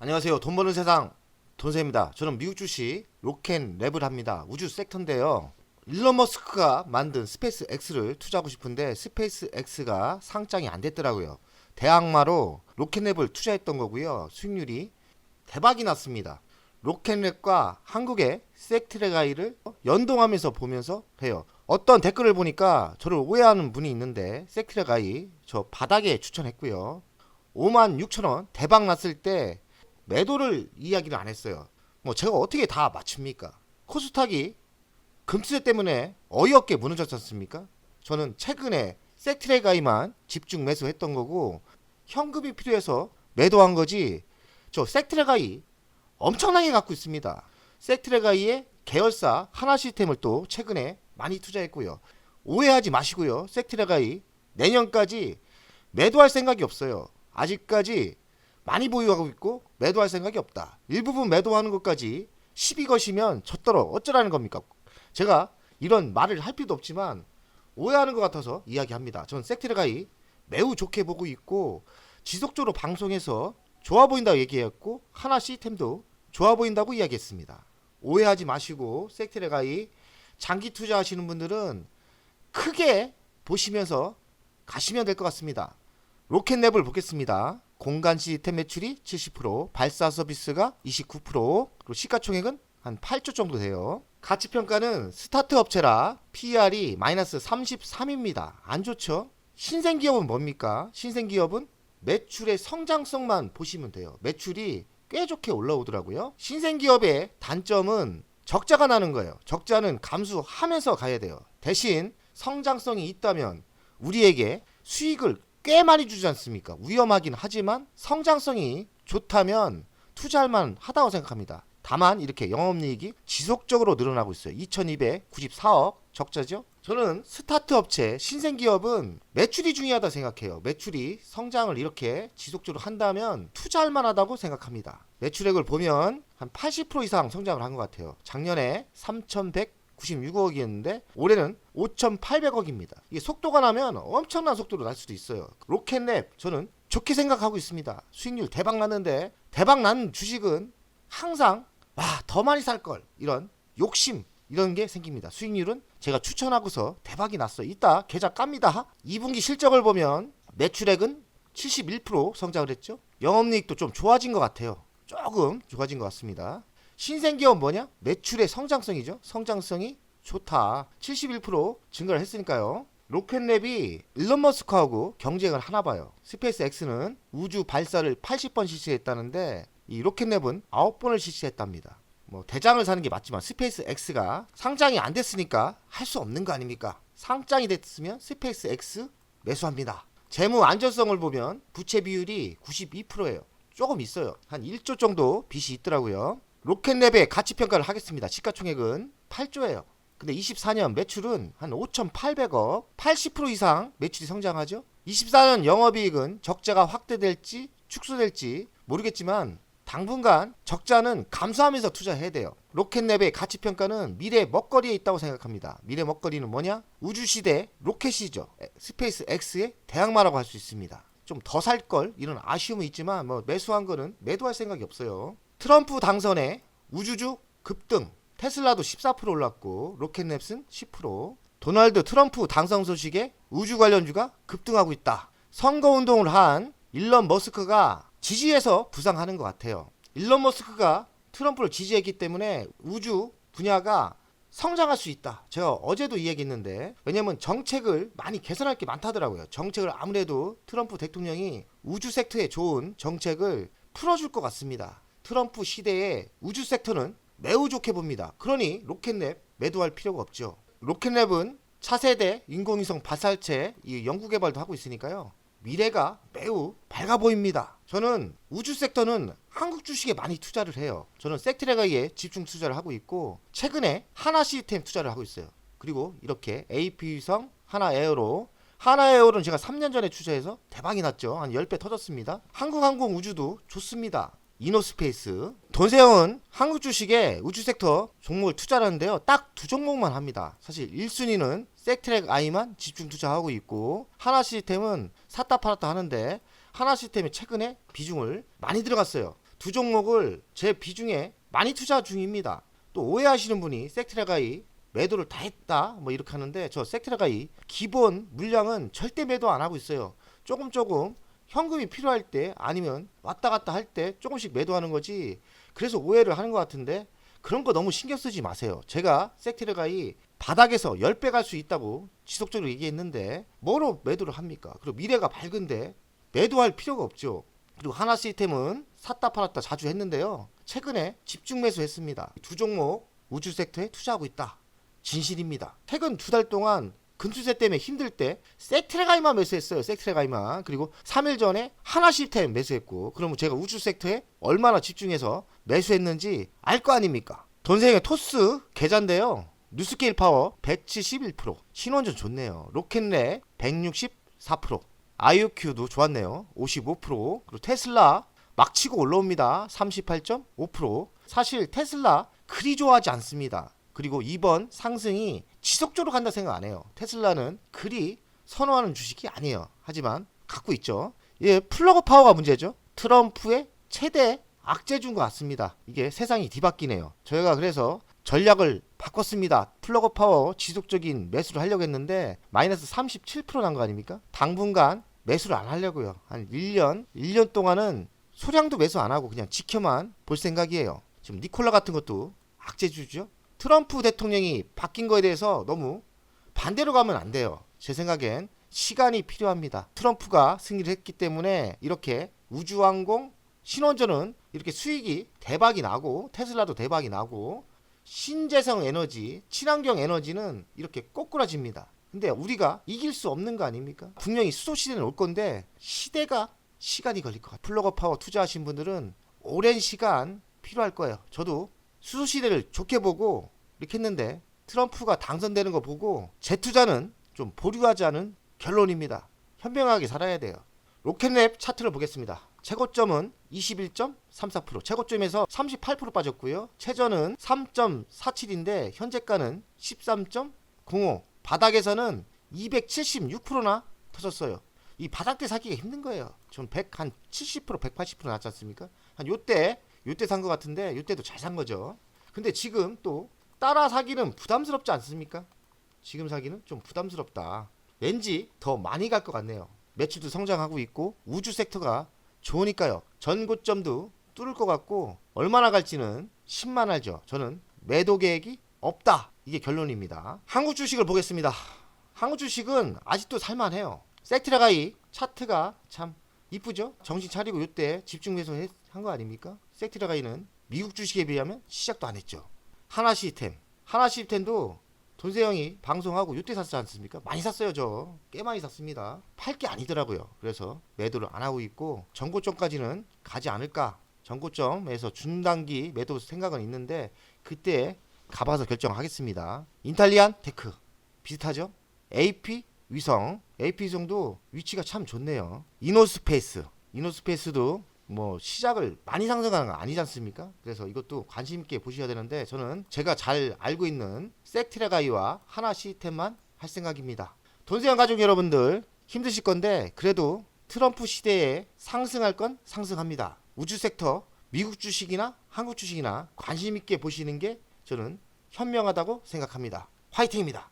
안녕하세요. 돈 버는 세상 돈세입니다. 저는 미국 주식 로켓랩을 합니다. 우주 섹터인데요. 일론 머스크가 만든 스페이스 X를 투자하고 싶은데 스페이스 X가 상장이 안 됐더라고요. 대항마로 로켓랩을 투자했던 거고요. 수익률이 대박이 났습니다. 로켓랩과 한국의 섹트레가이를 연동하면서 보면서 해요. 어떤 댓글을 보니까 저를 오해하는 분이 있는데 섹트레가이 저 바닥에 추천했고요. 56,000원 대박 났을 때 매도를 이야기를 안 했어요. 뭐 제가 어떻게 다 맞춥니까? 코스닥이 금투제 때문에 어이없게 무너졌지 않습니까? 저는 최근에 섹트레가이만 집중 매수했던 거고 현금이 필요해서 매도한 거지. 저 섹트레가이 엄청나게 갖고 있습니다. 섹트레가이의 계열사 하나시스템을 또 최근에 많이 투자했고요. 오해하지 마시고요. 섹트레가이 내년까지 매도할 생각이 없어요. 아직까지 많이 보유하고 있고 매도할 생각이 없다. 일부분 매도하는 것까지 시비 거시면 졌더러 어쩌라는 겁니까? 제가 이런 말을 할 필요도 없지만 오해하는 것 같아서 이야기합니다. 저는 섹트레가이 매우 좋게 보고 있고 지속적으로 방송에서 좋아 보인다고 얘기했고 하나 시스템도 좋아 보인다고 이야기했습니다. 오해하지 마시고 섹트레가이 장기 투자하시는 분들은 크게 보시면서 가시면 될 것 같습니다. 로켓랩을 보겠습니다. 공간 시스템 매출이 70%, 발사 서비스가 29%, 그리고 시가총액은 한 8조 정도 돼요. 가치평가는 스타트 업체라 PER이 마이너스 33입니다. 안 좋죠? 신생기업은 뭡니까? 신생기업은 매출의 성장성만 보시면 돼요. 매출이 꽤 좋게 올라오더라고요. 신생기업의 단점은 적자가 나는 거예요. 적자는 감수하면서 가야 돼요. 대신 성장성이 있다면 우리에게 수익을 꽤 많이 주지 않습니까? 위험하긴 하지만 성장성이 좋다면 투자할 만하다고 생각합니다. 다만 이렇게 영업이익이 지속적으로 늘어나고 있어요. 2294억 적자죠. 저는 스타트 업체 신생기업은 매출이 중요하다 생각해요. 매출이 성장을 이렇게 지속적으로 한다면 투자할 만하다고 생각합니다. 매출액을 보면 한 80% 이상 성장을 한 것 같아요. 작년에 3,196억이었는데 올해는 5,800억입니다. 이게 속도가 나면 엄청난 속도로 날 수도 있어요. 로켓랩 저는 좋게 생각하고 있습니다. 수익률 대박 났는데 대박 난 주식은 항상 더 많이 살 걸 이런 욕심 이런 게 생깁니다. 수익률은 제가 추천하고서 대박이 났어요. 이따 계좌 깝니다. 2분기 실적을 보면 매출액은 71% 성장을 했죠. 영업이익도 좀 좋아진 것 같아요. 조금 좋아진 것 같습니다. 신생기업 뭐냐? 매출의 성장성이죠. 성장성이 좋다. 71% 증가를 했으니까요. 로켓랩이 일론 머스크하고 경쟁을 하나 봐요. 스페이스 X는 우주 발사를 80번 실시했다는데 이 로켓랩은 9번을 실시했답니다. 뭐 대장을 사는 게 맞지만 스페이스 X가 상장이 안 됐으니까 할 수 없는 거 아닙니까? 상장이 됐으면 스페이스 X 매수합니다. 재무 안전성을 보면 부채 비율이 92%예요. 조금 있어요. 한 1조 정도 빚이 있더라고요. 로켓랩의 가치평가를 하겠습니다. 시가총액은 8조예요. 근데 24년 매출은 한 5,800억, 80% 이상 매출이 성장하죠. 24년 영업이익은 적자가 확대될지 축소될지 모르겠지만 당분간 적자는 감수하면서 투자해야 돼요. 로켓랩의 가치평가는 미래 먹거리에 있다고 생각합니다. 미래 먹거리는 뭐냐? 우주시대 로켓이죠. 스페이스 X의 대항마라고 할 수 있습니다. 좀 더 살걸 이런 아쉬움은 있지만 뭐 매수한 거는 매도할 생각이 없어요. 트럼프 당선에 우주주 급등, 테슬라도 14% 올랐고 로켓랩은 10%. 도널드 트럼프 당선 소식에 우주 관련주가 급등하고 있다. 선거운동을 한 일론 머스크가 지지해서 부상하는 것 같아요. 일론 머스크가 트럼프를 지지했기 때문에 우주 분야가 성장할 수 있다. 제가 어제도 이 얘기했는데 왜냐면 정책을 많이 개선할 게 많다더라고요. 정책을 아무래도 트럼프 대통령이 우주 섹터에 좋은 정책을 풀어줄 것 같습니다. 트럼프 시대에 우주 섹터는 매우 좋게 봅니다. 그러니 로켓랩 매도할 필요가 없죠. 로켓랩은 차세대 인공위성 발사체 연구 개발도 하고 있으니까요. 미래가 매우 밝아 보입니다. 저는 우주 섹터는 한국 주식에 많이 투자를 해요. 저는 섹트레가이에 집중 투자를 하고 있고 최근에 하나 시스템 투자를 하고 있어요. 그리고 이렇게 AP위성 하나에어로 하나에어는 제가 3년 전에 투자해서 대박이 났죠. 한 10배 터졌습니다. 한국항공우주도 좋습니다. 이노스페이스. 돈세형은 한국 주식에 우주 섹터 종목을 투자하는데요. 딱 두 종목만 합니다. 사실 1순위는 섹트레가이만 집중 투자하고 있고 하나 시스템은 샀다 팔았다 하는데 하나 시스템이 최근에 비중을 많이 들어갔어요. 두 종목을 제 비중에 많이 투자 중입니다. 또 오해하시는 분이 섹트레가이 매도를 다 했다 뭐 이렇게 하는데, 저 섹트레가이 기본 물량은 절대 매도 안 하고 있어요. 조금 현금이 필요할 때 아니면 왔다 갔다 할 때 조금씩 매도하는 거지. 그래서 오해를 하는 것 같은데, 그런 거 너무 신경 쓰지 마세요. 제가 섹트레가이 바닥에서 10배 갈 수 있다고 지속적으로 얘기했는데 뭐로 매도를 합니까? 그리고 미래가 밝은데 매도할 필요가 없죠. 그리고 하나 시스템은 샀다 팔았다 자주 했는데요, 최근에 집중 매수했습니다. 두 종목 우주 섹터에 투자하고 있다. 진실입니다. 최근 2달 동안 금수세 때문에 힘들 때 섹트레가이만 매수했어요. 섹트레가이만. 그리고 3일 전에 하나 시스템 매수했고, 그러면 제가 우주 섹터에 얼마나 집중해서 매수했는지 알 거 아닙니까? 돈세형의 토스 계좌인데요, 뉴스케일 파워 171%, 신원전 좋네요. 로켓랩 164%, IOQ도 좋았네요. 55%. 그리고 테슬라 막 치고 올라옵니다. 38.5%. 사실 테슬라 그리 좋아하지 않습니다. 그리고 이번 상승이 지속적으로 간다 생각 안 해요. 테슬라는 그리 선호하는 주식이 아니에요. 하지만 갖고 있죠. 예, 플러그 파워가 문제죠. 트럼프의 최대 악재준 것 같습니다. 이게 세상이 뒤바뀌네요. 저희가 그래서 전략을 바꿨습니다. 플러그 파워 지속적인 매수를 하려고 했는데 마이너스 37% 난 거 아닙니까? 당분간 매수를 안 하려고요. 한 1년 동안은 소량도 매수 안 하고 그냥 지켜만 볼 생각이에요. 지금 니콜라 같은 것도 악재주죠. 트럼프 대통령이 바뀐 거에 대해서 너무 반대로 가면 안 돼요. 제 생각엔 시간이 필요합니다. 트럼프가 승리를 했기 때문에 이렇게 우주항공, 신원전은 이렇게 수익이 대박이 나고, 테슬라도 대박이 나고, 신재생 에너지, 친환경 에너지는 이렇게 꼬꾸라집니다. 근데 우리가 이길 수 없는 거 아닙니까? 분명히 수소 시대는 올 건데 시간이 걸릴 것 같아요. 플러그 파워 투자하신 분들은 오랜 시간 필요할 거예요. 저도 수소 시대를 좋게 보고 이렇게 했는데 트럼프가 당선되는 거 보고 제 투자는 좀 보류하지 않은 결론입니다. 현명하게 살아야 돼요. 로켓랩 차트를 보겠습니다. 최고점은 21.34%, 최고점에서 38% 빠졌고요. 최저는 3.47인데 현재가는 13.05. 바닥에서는 276%나 터졌어요. 이 바닥대 사기가 힘든 거예요. 좀 70%, 180% 났지 않습니까? 한 요때 산 거 같은데, 요때도 잘 산 거죠. 근데 지금 또 따라 사기는 부담스럽지 않습니까? 지금 사기는 좀 부담스럽다. 왠지 더 많이 갈 것 같네요. 매출도 성장하고 있고 우주 섹터가 좋으니까요. 전고점도 뚫을 것 같고, 얼마나 갈지는 10만 알죠. 저는 매도 계획이 없다. 이게 결론입니다. 한국 주식을 보겠습니다. 한국 주식은 아직도 살만해요. 섹트레가이 차트가 참 이쁘죠? 정신 차리고 이때 집중 매수 한 거 아닙니까? 섹트레가이는 미국 주식에 비하면 시작도 안 했죠. 하나 시스템도 돈세형이 방송하고 이때 샀지 않습니까? 많이 샀어요. 저 꽤 많이 샀습니다. 팔 게 아니더라고요. 그래서 매도를 안 하고 있고, 전고점까지는 가지 않을까. 전고점에서 중단기 매도 생각은 있는데 그때 가봐서 결정하겠습니다. 인탈리안 테크 비슷하죠? AP 위성도 위치가 참 좋네요. 이노스페이스도 뭐 시작을 많이 상승하는 거 아니지 않습니까? 그래서 이것도 관심 있게 보셔야 되는데, 저는 제가 잘 알고 있는 섹트레가이와 하나 시스템만 할 생각입니다. 돈세형 가족 여러분들 힘드실 건데, 그래도 트럼프 시대에 상승할 건 상승합니다. 우주 섹터, 미국 주식이나 한국 주식이나 관심 있게 보시는 게 저는 현명하다고 생각합니다. 화이팅입니다.